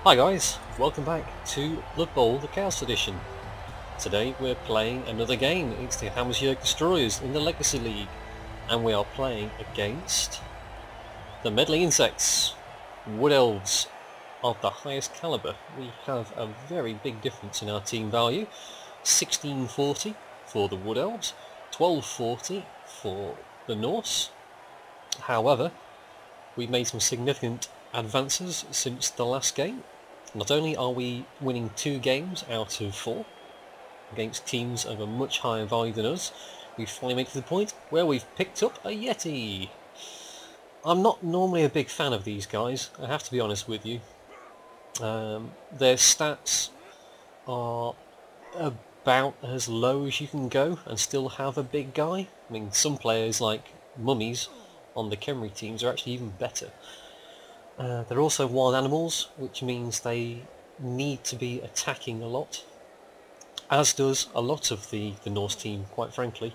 Hi guys, welcome back to Blood Bowl, the Chaos Edition. Today we're playing another game. It's the Hammersjurg Destroyers in the Legacy League, and we are playing against the Meddling Insects, Wood Elves of the highest caliber. We have a very big difference in our team value. 1640 for the Wood Elves, 1240 for the Norse. However, we've made some significant advances since the last game. Not only are we winning 2 games out of 4 against teams of a much higher value than us, we've finally made it to the point where we've picked up a Yeti. I'm not normally a big fan of these guys, I have to be honest with you. Their stats are about as low as you can go and still have a big guy. I mean, some players like mummies on the Khemri teams are actually even better. They're also wild animals, which means they need to be attacking a lot, as does a lot of the Norse team, quite frankly.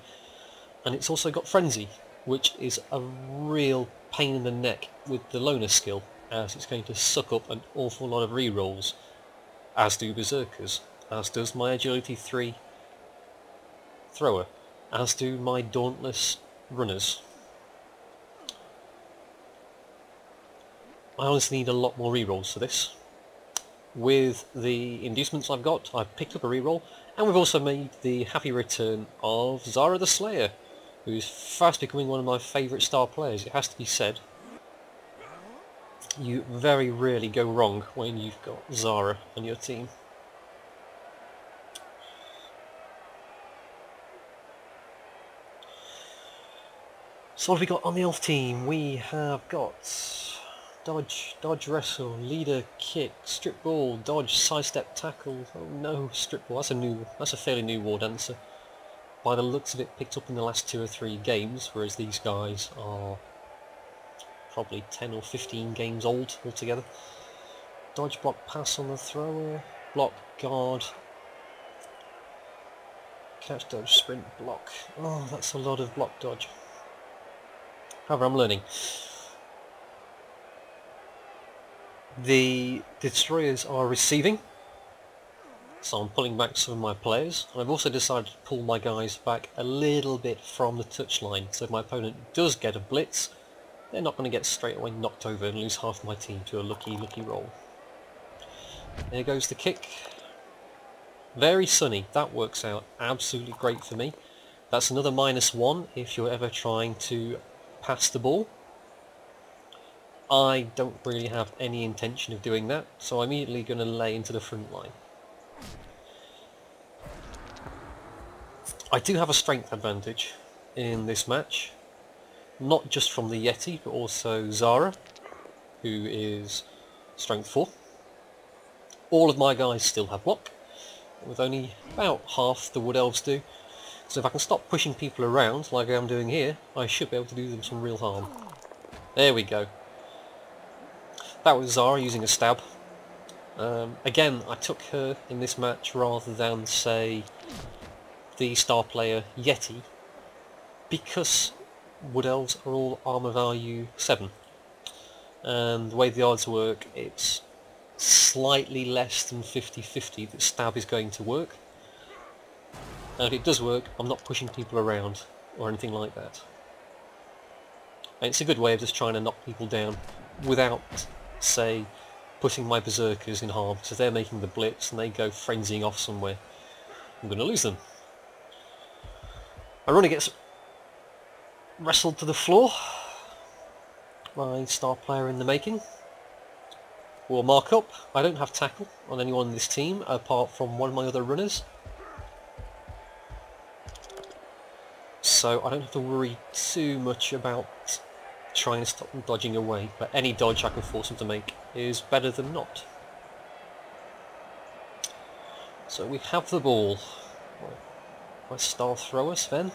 And it's also got Frenzy, which is a real pain in the neck with the loner skill, as it's going to suck up an awful lot of rerolls, as do Berserkers, as does my Agility 3 thrower, as do my Dauntless runners. I honestly need a lot more rerolls for this. With the inducements I've got, I've picked up a reroll, and we've also made the happy return of Zara the Slayer, who's fast becoming one of my favourite star players, it has to be said. You very rarely go wrong when you've got Zara on your team. So what have we got on the elf team? We have got dodge, dodge wrestle, leader kick, strip ball, dodge, sidestep tackle. Oh no, strip ball, that's a fairly new war dancer. By the looks of it, picked up in the last 2 or 3 games, whereas these guys are probably 10 or 15 games old altogether. Dodge, block, pass on the thrower, block, guard, catch, dodge, sprint, block. Oh, that's a lot of block dodge. However, I'm learning. The Destroyers are receiving, so I'm pulling back some of my players, and I've also decided to pull my guys back a little bit from the touchline, so if my opponent does get a blitz, they're not going to get straight away knocked over and lose half my team to a lucky roll. There goes the kick. Very sunny, that works out absolutely great for me. That's another -1 if you're ever trying to pass the ball. I don't really have any intention of doing that, so I'm immediately going to lay into the front line. I do have a strength advantage in this match, not just from the Yeti, but also Zara, who is strength 4. All of my guys still have block, with only about half the Wood Elves do, so if I can stop pushing people around like I'm doing here, I should be able to do them some real harm. There we go. That was Zara using a stab. Again, I took her in this match rather than, say, the star player Yeti, because Wood Elves are all armour value 7. And the way the odds work, it's slightly less than 50-50 that stab is going to work. And if it does work, I'm not pushing people around or anything like that. And it's a good way of just trying to knock people down without, say, putting my Berserkers in harm. So if they're making the blitz and they go frenzying off somewhere, I'm going to lose them. My runner gets wrestled to the floor. My star player in the making. We'll mark up. I don't have tackle on anyone in this team apart from one of my other runners. So I don't have to worry too much about trying to stop them dodging away, but any dodge I can force them to make is better than not. So we have the ball. My star thrower, Sven.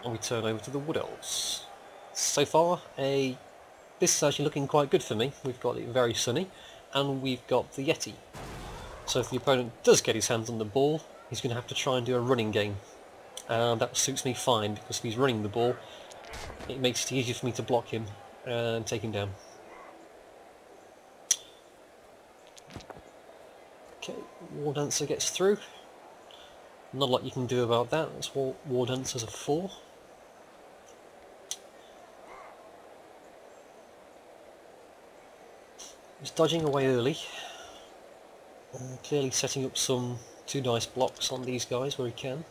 And we turn over to the Wood Elves. So far, this is actually looking quite good for me. We've got it very sunny, and we've got the Yeti. So if the opponent does get his hands on the ball, he's going to have to try and do a running game. And that suits me fine, because if he's running the ball, it makes it easier for me to block him and take him down. Okay, War Dancer gets through. Not a lot you can do about that, that's what War Dancers are for. He's dodging away early. Clearly setting up some 2 dice blocks on these guys where he can.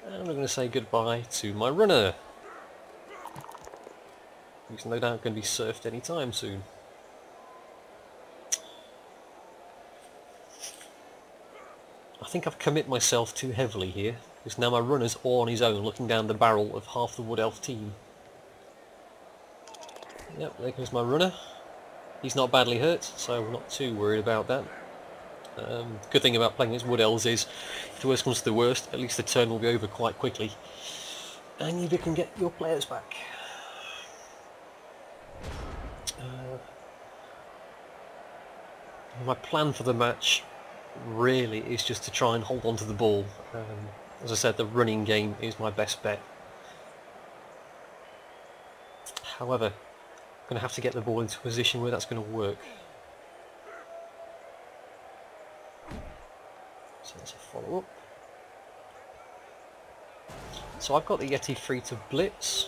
And I'm going to say goodbye to my runner. He's no doubt going to be surfed any time soon. I think I've commit myself too heavily here, because now my runner's all on his own looking down the barrel of half the Wood Elf team. Yep, there goes my runner. He's not badly hurt, so I'm not too worried about that. Good thing about playing against Wood Elves is, if the worst comes to the worst, at least the turn will be over quite quickly. And you can get your players back. My plan for the match really is just to try and hold on to the ball. As I said, the running game is my best bet. However, I'm going to have to get the ball into a position where that's going to work. So that's a follow up. So I've got the Yeti free to blitz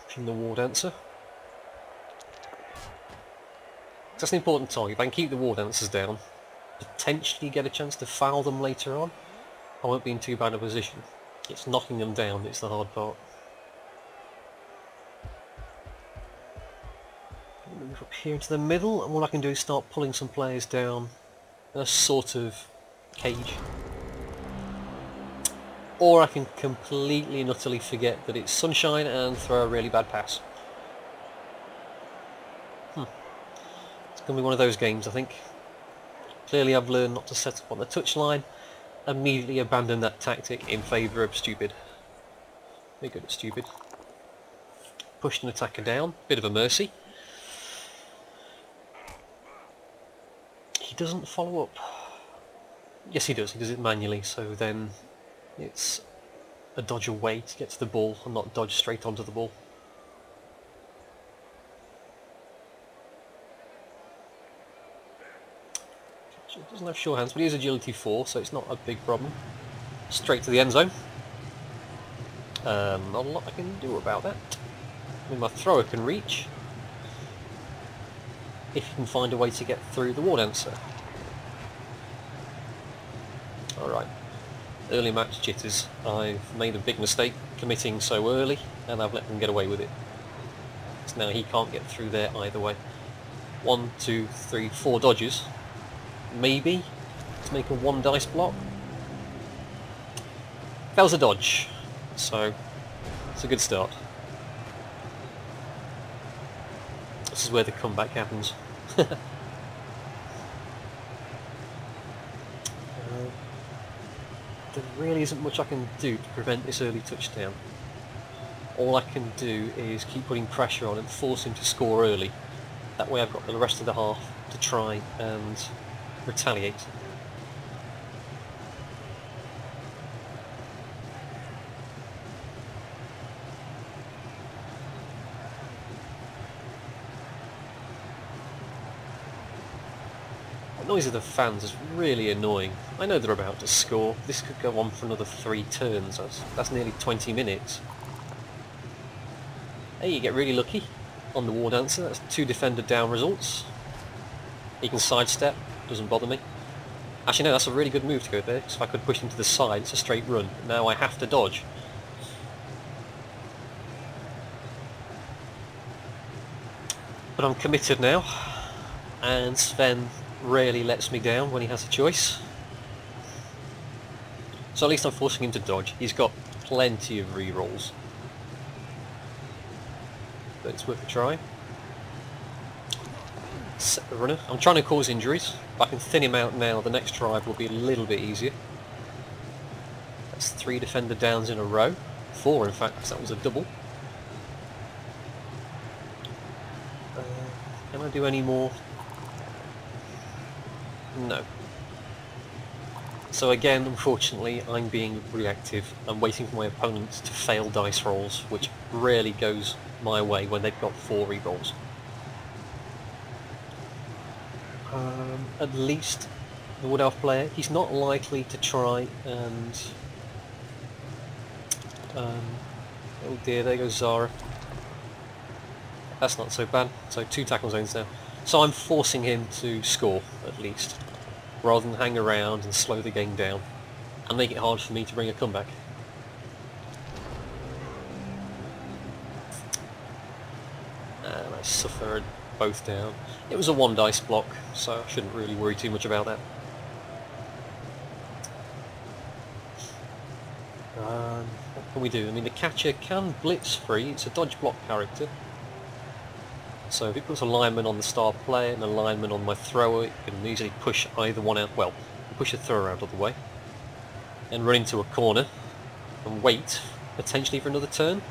from the War Dancer. That's an important target. If I can keep the War Dancers down, potentially get a chance to foul them later on, I won't be in too bad a position. It's knocking them down that's the hard part. Move up here into the middle, and what I can do is start pulling some players down in a sort of cage. Or I can completely and utterly forget that it's sunshine and throw a really bad pass. It's going to be one of those games, I think. Clearly I've learned not to set up on the touchline, immediately abandon that tactic in favour of stupid. Very good at stupid. Pushed an attacker down, bit of a mercy. He doesn't follow up. Yes he does it manually, so then it's a dodge away to get to the ball and not dodge straight onto the ball. He doesn't have sure hands, but he has agility 4, so it's not a big problem. Straight to the end zone. Not a lot I can do about that. I mean, my thrower can reach, if you can find a way to get through the War Dancer. Alright, early match jitters. I've made a big mistake committing so early, and I've let them get away with it. So now he can't get through there either way. 1, 2, 3, 4 dodges. Maybe to make a 1 dice block. That was a dodge, so it's a good start. This is where the comeback happens. There really isn't much I can do to prevent this early touchdown. All I can do is keep putting pressure on and force him to score early. That way I've got the rest of the half to try and retaliate. The noise of the fans is really annoying. I know they're about to score. This could go on for another 3 turns. That's nearly 20 minutes. Hey, you get really lucky on the War Dancer. That's 2 defender down results. He can sidestep, doesn't bother me. Actually no, that's a really good move to go there, because if I could push him to the side, it's a straight run. Now I have to dodge. But I'm committed now, and Sven rarely lets me down when he has a choice. So at least I'm forcing him to dodge. He's got plenty of re-rolls. But it's worth a try. Set the runner. I'm trying to cause injuries. If I can thin him out now, the next drive will be a little bit easier. That's 3 defender downs in a row. 4 in fact, because that was a double. Can I do any more? No. So again, unfortunately, I'm being reactive. I'm waiting for my opponents to fail dice rolls, which rarely goes my way when they've got 4 rerolls. At least the Wood Elf player, he's not likely to try and... oh dear, there goes Zara. That's not so bad. So 2 tackle zones now. So I'm forcing him to score, at least, rather than hang around and slow the game down and make it hard for me to bring a comeback. And I suffered both down. It was a 1 dice block, so I shouldn't really worry too much about that. What can we do? I mean, the catcher can blitz free. It's a dodge block character. So if it puts a lineman on the star player and a lineman on my thrower, it can easily push either one out. Well, push a thrower out of the way and run into a corner and wait potentially for another turn.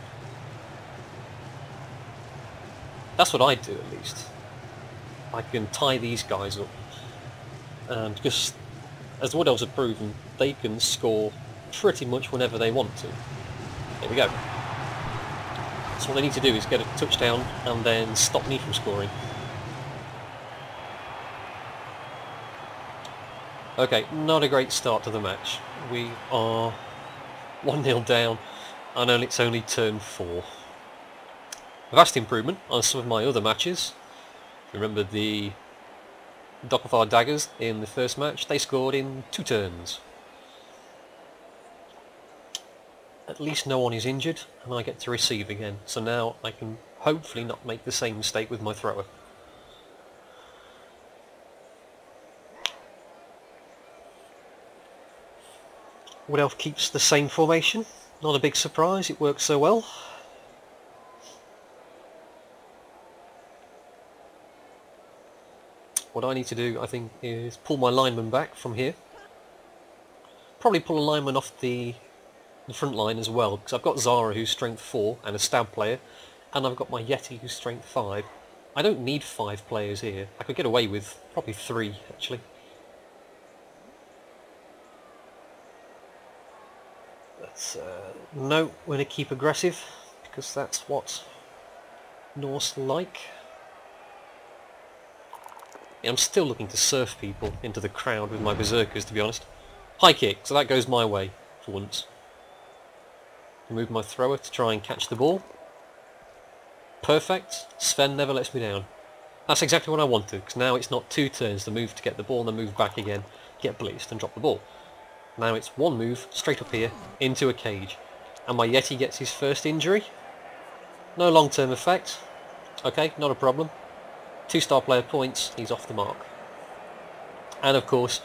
That's what I'd do, at least. I can tie these guys up, and because as the Wood Elves have proven, they can score pretty much whenever they want to. There we go. So what they need to do is get a touchdown and then stop me from scoring. Okay, not a great start to the match. We are 1-0 down and it's only turn 4. A vast improvement on some of my other matches. Remember the Dockafar Daggers in the first match? They scored in 2 turns. At least no one is injured and I get to receive again, so now I can hopefully not make the same mistake with my thrower. Wood Elf keeps the same formation, not a big surprise, it works so well. What I need to do, I think, is pull my lineman back from here. Probably pull a lineman off the front line as well, because I've got Zara who's strength 4 and a stab player, and I've got my Yeti who's strength 5. I don't need 5 players here. I could get away with probably 3 actually. But no, we're going to keep aggressive because that's what Norse like. Yeah, I'm still looking to surf people into the crowd with my berserkers, to be honest. High kick, so that goes my way for once. Move my thrower to try and catch the ball. Perfect. Sven never lets me down. That's exactly what I wanted, because now it's not 2 turns to move to get the ball and then move back again, get blitzed and drop the ball. Now it's 1 move straight up here into a cage, and my Yeti gets his first injury. No long-term effect. Okay, not a problem. 2-star player points, he's off the mark. And of course,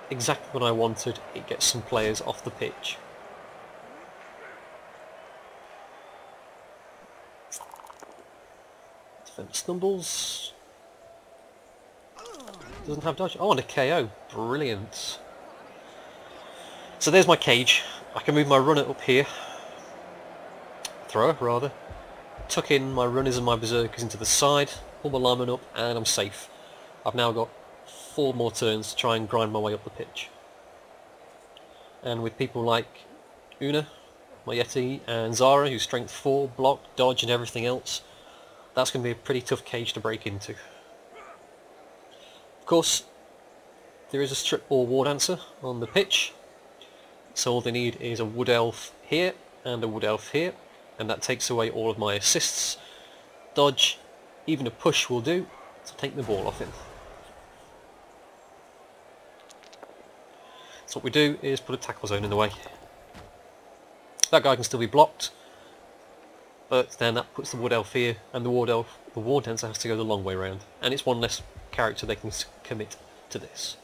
exactly what I wanted, it gets some players off the pitch. Stumbles. Doesn't have dodge. Oh, and a KO. Brilliant. So there's my cage. I can move my runner up here. Thrower, rather. Tuck in my runners and my berserkers into the side. Pull my lineman up and I'm safe. I've now got 4 more turns to try and grind my way up the pitch. And with people like Una, my Yeti, and Zara, who's strength 4, block, dodge and everything else, that's going to be a pretty tough cage to break into. Of course, there is a strip ball war dancer on the pitch, so all they need is a Wood Elf here and a Wood Elf here, and that takes away all of my assists. Dodge, even a push will do to take the ball off him. So what we do is put a tackle zone in the way. That guy can still be blocked, but then that puts the Wood Elf here, and the War Dancer has to go the long way round, and it's 1 less character they can commit to this.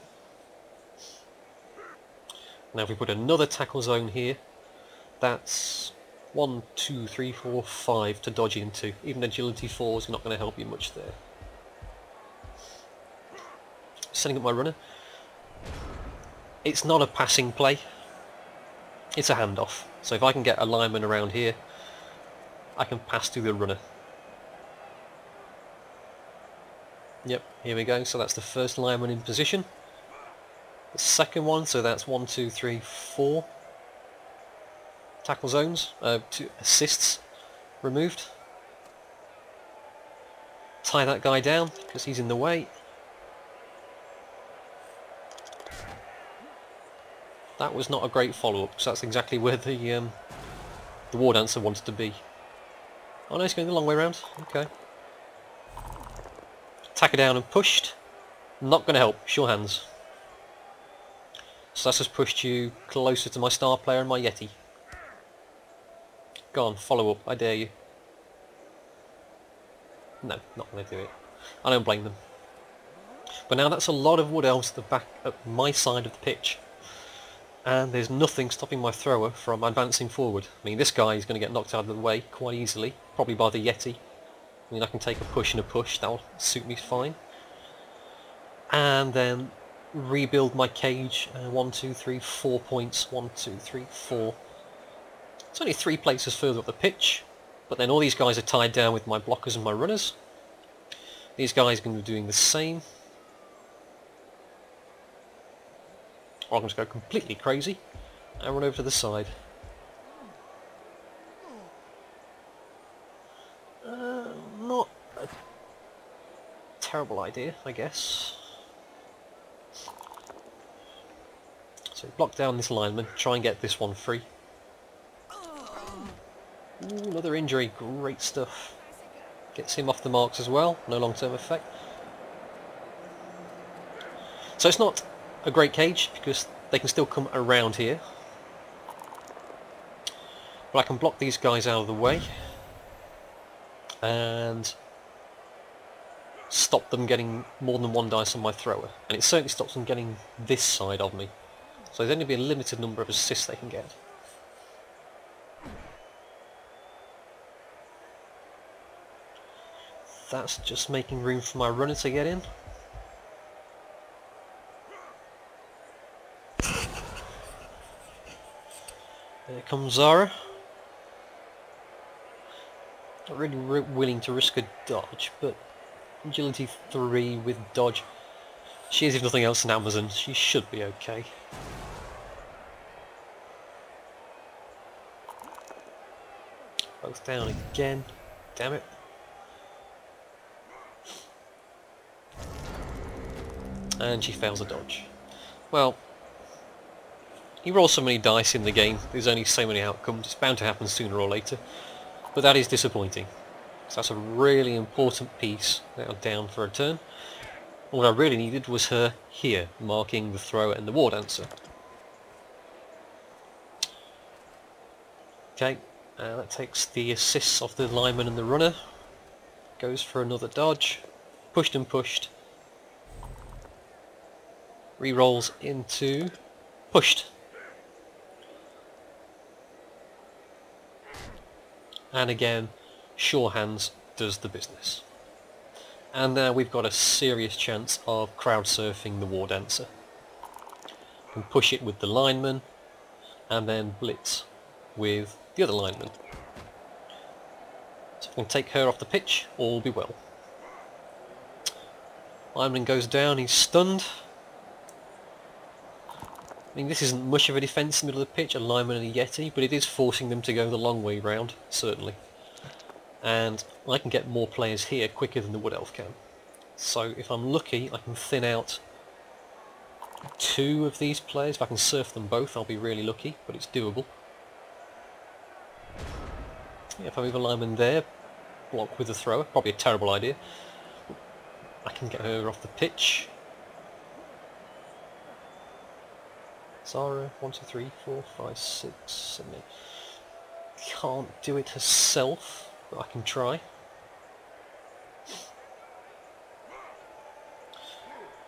Now if we put another tackle zone here, that's 1, 2, 3, 4, 5 to dodge into. Even agility 4 is not going to help you much there. Setting up my runner. It's not a passing play, it's a handoff. So if I can get a lineman around here, I can pass through the runner. Yep, here we go. So that's the first lineman in position. The second one, so that's 1, 2, 3, 4 tackle zones, 2 assists removed. tie that guy down because he's in the way. That was not a great follow-up, because that's exactly where the war dancer wanted to be. Oh no, he's going the long way around. Okay. Tack her down and pushed. Not going to help. Sure hands. So that's just pushed you closer to my star player and my Yeti. Go on, follow up. I dare you. No, not going to do it. I don't blame them. But now that's a lot of wood elves at the back, at my side of the pitch. And there's nothing stopping my thrower from advancing forward. I mean, this guy is going to get knocked out of the way quite easily, probably by the Yeti. I mean, I can take a push and a push, that'll suit me fine. And then rebuild my cage. 1, 2, 3, 4 points. 1, 2, 3, 4. It's only 3 places further up the pitch, but then all these guys are tied down with my blockers and my runners. These guys are going to be doing the same. Or I'm going to go completely crazy and run over to the side. Not a terrible idea, I guess. So block down this lineman, try and get this one free. Ooh, another injury, great stuff. Gets him off the marks as well, no long-term effect. So it's not a great cage because they can still come around here. But I can block these guys out of the way and stop them getting more than 1 dice on my thrower. And it certainly stops them getting this side of me. So there's only be a limited number of assists they can get. That's just making room for my runner to get in. There comes Zara. Not really willing to risk a dodge, but agility 3 with dodge. She is, if nothing else, an Amazon. She should be okay. Both down again. Damn it. And she fails a dodge. Well, you roll so many dice in the game, there's only so many outcomes. It's bound to happen sooner or later. But that is disappointing. So that's a really important piece now down for a turn. And what I really needed was her here, marking the thrower and the war dancer. Okay, that takes the assists off the lineman and the runner. Goes for another dodge. Pushed and pushed. Rerolls into pushed. And again, sure hands does the business. And now we've got a serious chance of crowd surfing the war dancer. We can push it with the lineman and then blitz with the other lineman. So if we can take her off the pitch, all will be well. Lineman goes down, he's stunned. I mean, this isn't much of a defence in the middle of the pitch, a lineman and a Yeti, but it is forcing them to go the long way round, certainly. And I can get more players here quicker than the Wood Elf can. So if I'm lucky, I can thin out 2 of these players. If I can surf them both, I'll be really lucky, but it's doable. Yeah, if I move a lineman there, block with the thrower, probably a terrible idea. I can get her off the pitch. Zara, 1, 2, 3, 4, 5, 6, 7, 8. Can't do it herself, but I can try.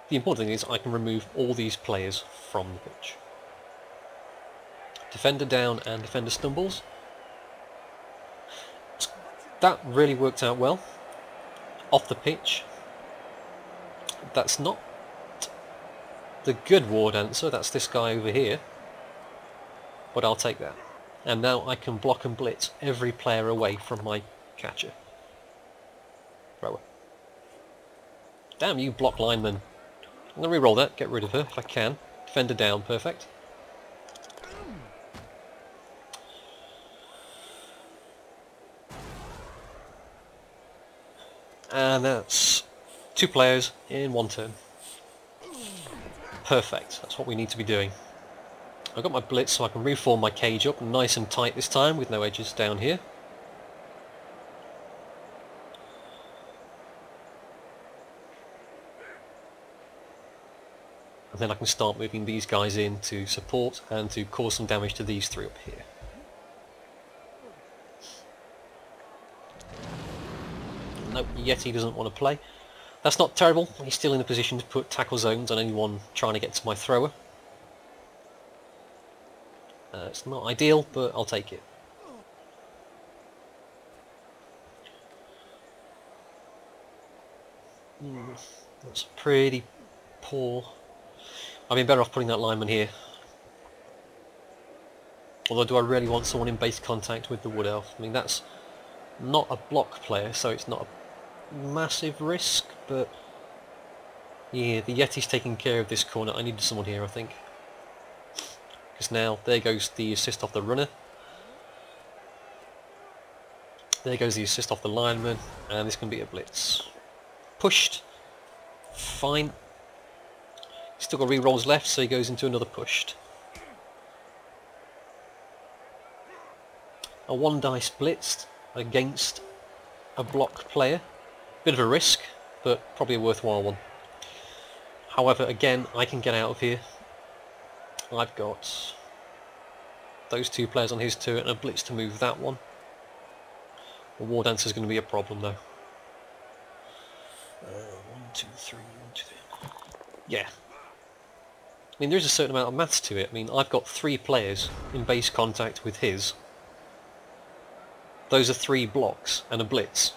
The important thing is I can remove all these players from the pitch. Defender down and defender stumbles. That really worked out well. Off the pitch. That's not the good war dancer, that's this guy over here. But I'll take that. And now I can block and blitz every player away from my catcher. Thrower. Damn you, block lineman. I'm going to re-roll that, get rid of her if I can. Defender down, perfect. And that's 2 players in 1 turn. Perfect, that's what we need to be doing. I've got my blitz so I can reform my cage up nice and tight this time with no edges down here. And then I can start moving these guys in to support and to cause some damage to these 3 up here. Nope, Yeti doesn't want to play. That's not terrible, he's still in a position to put tackle zones on anyone trying to get to my thrower. It's not ideal, but I'll take it. That's pretty poor. I've been better off putting that lineman here. Although, do I really want someone in base contact with the Wood Elf? I mean, that's not a block player, so it's not a massive risk, but yeah, the Yeti's taking care of this corner. I needed someone here, I think. Because now, there goes the assist off the runner. There goes the assist off the lineman, and this can be a blitz. Pushed. Fine. Still got re-rolls left, so he goes into another pushed. A 1 dice blitzed against a block player. Bit of a risk, but probably a worthwhile one. However, again, I can get out of here. I've got those 2 players on his turn and a blitz to move that one. The War Dancer's going to be a problem though. 1, 2, 3, 1, 2, 3. Yeah. I mean, there's a certain amount of maths to it. I mean, I've got 3 players in base contact with his. Those are 3 blocks and a blitz.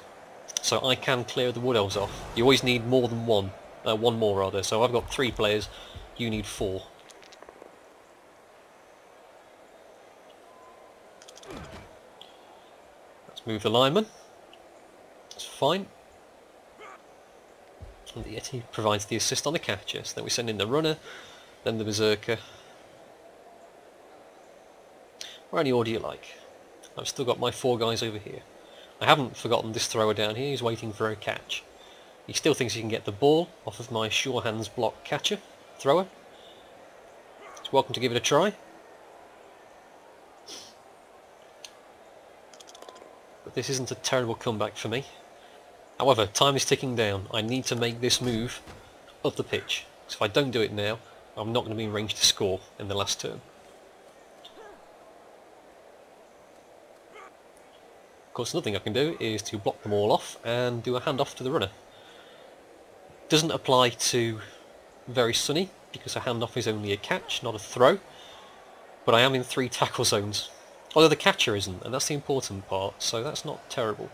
So I can clear the Wood Elves off. You always need more than one. One more rather. So I've got 3 players, you need 4. Let's move the lineman. That's fine. And the Yeti provides the assist on the catcher. So then we send in the runner, then the berserker. Where any order you like. I've still got my 4 guys over here. I haven't forgotten this thrower down here, he's waiting for a catch. He still thinks he can get the ball off of my sure hands block catcher, thrower. He's welcome to give it a try. But this isn't a terrible comeback for me. However, time is ticking down. I need to make this move up the pitch. So if I don't do it now, I'm not going to be in range to score in the last turn. Of course, another thing I can do is to block them all off and do a handoff to the runner. Doesn't apply to Very Sunny, because a handoff is only a catch, not a throw. But I am in 3 tackle zones. Although the catcher isn't, and that's the important part, so that's not terrible.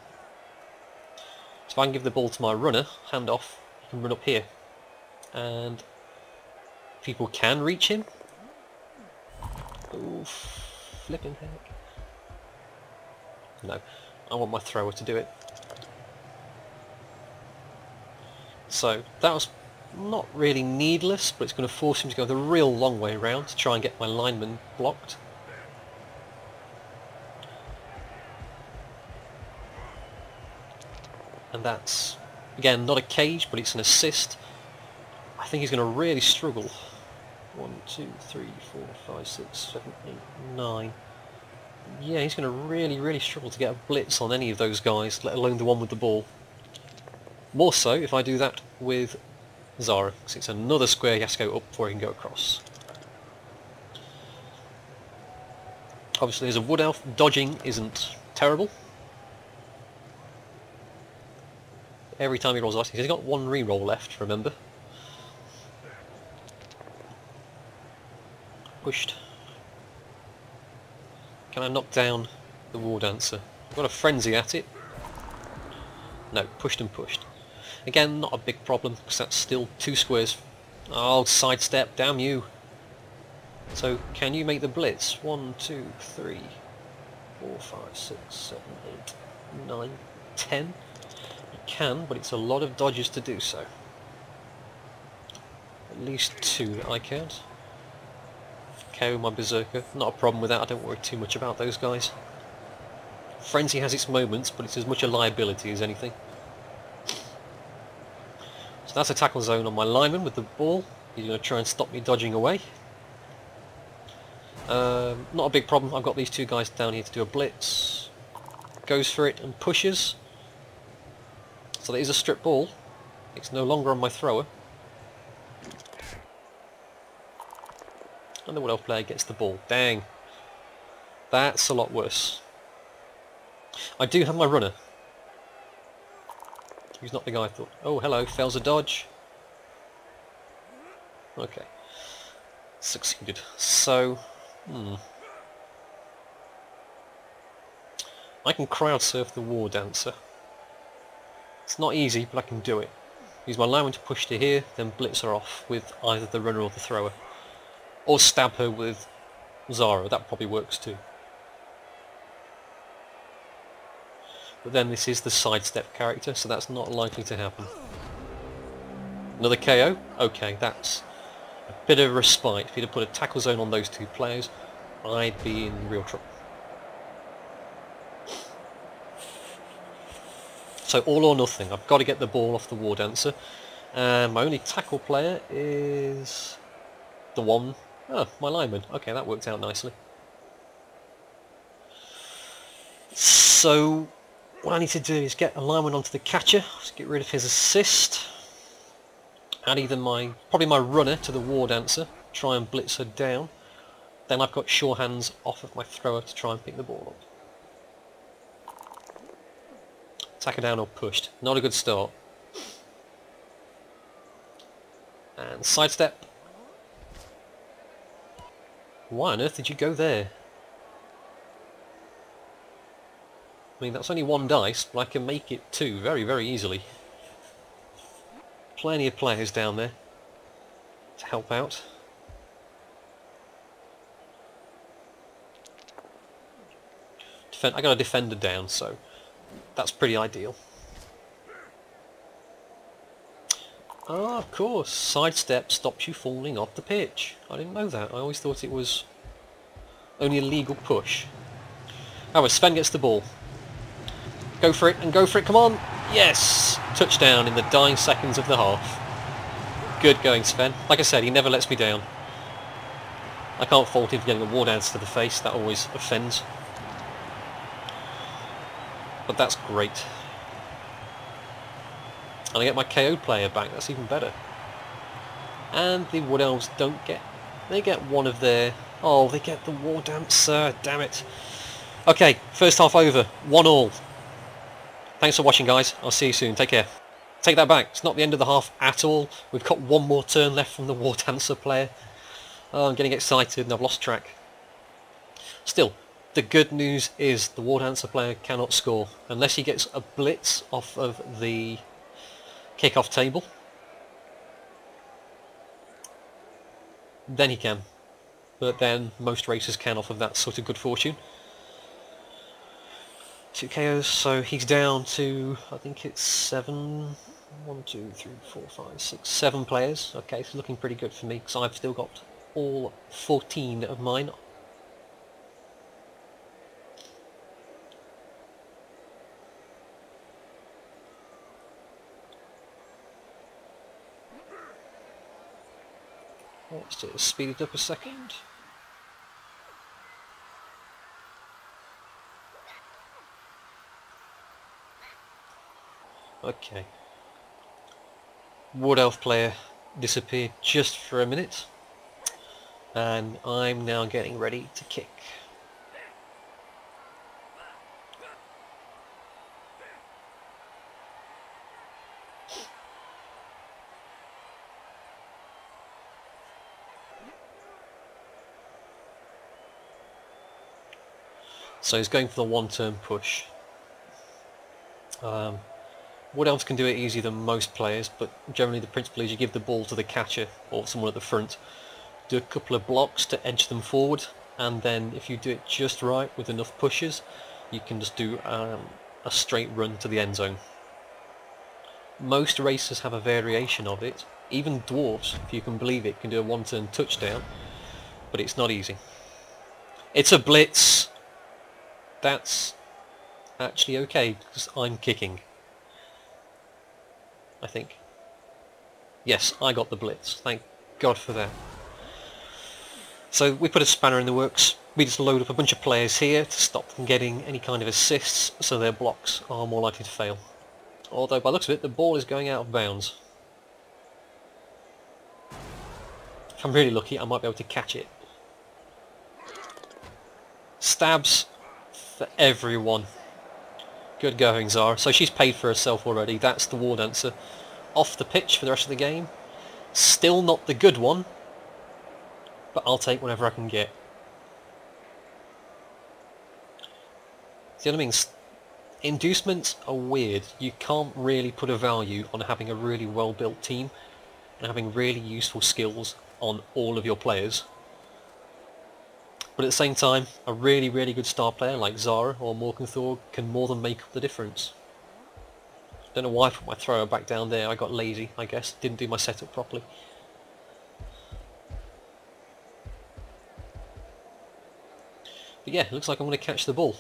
So if I can give the ball to my runner, handoff, he can run up here. And people can reach him. Oh, flipping heck. No, I want my thrower to do it. So that was not really needless, but it's going to force him to go the real long way around to try and get my lineman blocked. And that's, again, not a cage, but it's an assist. I think he's going to really struggle. 1, 2, 3, 4, 5, 6, 7, 8, 9. Yeah, he's going to really struggle to get a blitz on any of those guys, let alone the one with the ball. More so if I do that with Zara, because it's another square he has to go up before he can go across. Obviously as a Wood Elf, dodging isn't terrible. Every time he rolls off, he's got 1 reroll left, remember. Pushed. Can I knock down the War Dancer? I've got a frenzy at it. No, pushed and pushed. Again, not a big problem, because that's still 2 squares. Oh, sidestep, damn you. So, can you make the blitz? 1, 2, 3, 4, 5, 6, 7, 8, 9, 10. You can, but it's a lot of dodges to do so. At least 2 that I count. KO my berserker. Not a problem with that, I don't worry too much about those guys. Frenzy has its moments, but it's as much a liability as anything. So that's a tackle zone on my lineman with the ball. He's going to try and stop me dodging away. Not a big problem. I've got these two guys down here to do a blitz. Goes for it and pushes. So that is a strip ball. It's no longer on my thrower. And the Wood Elf player gets the ball. Dang. That's a lot worse. I do have my runner. He's not the guy I thought. Oh, hello. Fails a dodge. Okay. Succeeded. So... I can crowd surf the War Dancer. It's not easy, but I can do it. Use my lineman to push to here, then blitz her off with either the runner or the thrower. Or stab her with Zara, that probably works too. But then this is the sidestep character, so that's not likely to happen. Another KO? Okay, that's a bit of a respite. If you'd have put a tackle zone on those two players, I'd be in real trouble. So all or nothing. I've got to get the ball off the War Dancer. And my only tackle player is the one... Oh, my lineman. Okay, that worked out nicely. So what I need to do is get a lineman onto the catcher, just get rid of his assist. Add either probably my runner to the War Dancer, try and blitz her down. Then I've got sure hands off of my thrower to try and pick the ball up. Tack her down or pushed. Not a good start. And sidestep. Why on earth did you go there? I mean, that's only one dice, but I can make it two very, very easily. Plenty of players down there to help out. I got a defender down, so that's pretty ideal. Ah, of course, sidestep stops you falling off the pitch. I didn't know that. I always thought it was only a legal push. However, Sven gets the ball. Go for it, and go for it, come on! Yes! Touchdown in the dying seconds of the half. Good going, Sven. Like I said, he never lets me down. I can't fault him for getting a War Dancer to the face, that always offends. But that's great. And I get my KO player back, that's even better. And the Wood Elves don't get... They get one of their... Oh, they get the War Dancer, damn it. Okay, first half over, 1-1. Thanks for watching, guys. I'll see you soon, take care. Take that back, it's not the end of the half at all. We've got one more turn left from the War Dancer player. Oh, I'm getting excited and I've lost track. Still, the good news is the War Dancer player cannot score unless he gets a blitz off of the kick-off table. Then he can. But then most racers can off of that sort of good fortune. 2 KOs, so he's down to, I think it's 7... 1, 2, 3, 4, 5, 6, 7 players. Okay, it's looking pretty good for me because I've still got all 14 of mine. Let's just speed it up a second. Okay. Wood Elf player disappeared just for a minute. And I'm now getting ready to kick. So he's going for the one-turn push. Wood Elves can do it easier than most players, but generally the principle is you give the ball to the catcher or someone at the front, do a couple of blocks to edge them forward, and then if you do it just right with enough pushes, you can just do a straight run to the end zone. Most racers have a variation of it. Even dwarves, if you can believe it, can do a one-turn touchdown, but it's not easy. It's a blitz. That's actually okay because I'm kicking, I think. Yes, I got the blitz. Thank God for that. So we put a spanner in the works. We just load up a bunch of players here to stop them getting any kind of assists, so their blocks are more likely to fail. Although by the looks of it, the ball is going out of bounds. If I'm really lucky, I might be able to catch it. Stabs for everyone. Good going, Zara. So she's paid for herself already. That's the war dancer. Off the pitch for the rest of the game. Still not the good one, but I'll take whatever I can get. See what I mean? Inducements are weird. You can't really put a value on having a really well-built team and having really useful skills on all of your players. But at the same time, a really, really good star player like Zara or Morkenthor can more than make up the difference. Don't know why I put my thrower back down there. I got lazy, I guess. Didn't do my setup properly. But yeah, it looks like I'm going to catch the ball.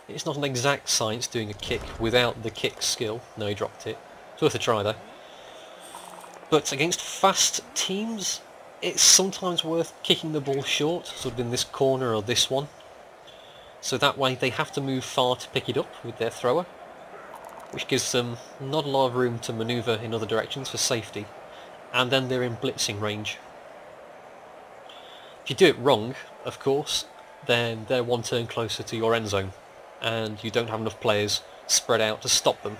It's not an exact science doing a kick without the kick skill. No, he dropped it. It's worth a try though. But against fast teams, it's sometimes worth kicking the ball short, sort of in this corner or this one. So that way they have to move far to pick it up with their thrower, which gives them not a lot of room to manoeuvre in other directions for safety. And then they're in blitzing range. If you do it wrong, of course, then they're one turn closer to your end zone, and you don't have enough players spread out to stop them.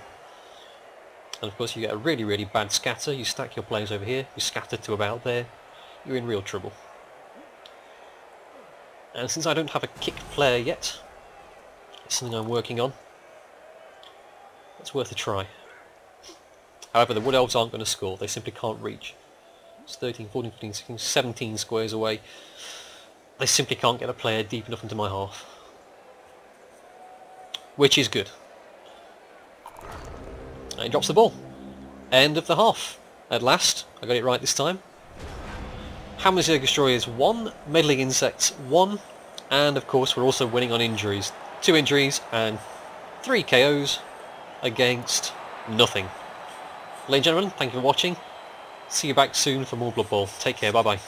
And of course you get a really, really bad scatter. You stack your players over here, you scatter to about there, you're in real trouble. And since I don't have a kick player yet, it's something I'm working on, it's worth a try. However, the Wood Elves aren't going to score, they simply can't reach. It's 13, 14, 15, 16, 17 squares away. They simply can't get a player deep enough into my half. Which is good. And he drops the ball. End of the half. At last, I got it right this time. Hammersjurg Destroyers 1, Meddling Insects 1, and of course we're also winning on injuries. 2 injuries and 3 KOs against nothing. Ladies and gentlemen, thank you for watching. See you back soon for more Blood Bowl. Take care, bye bye.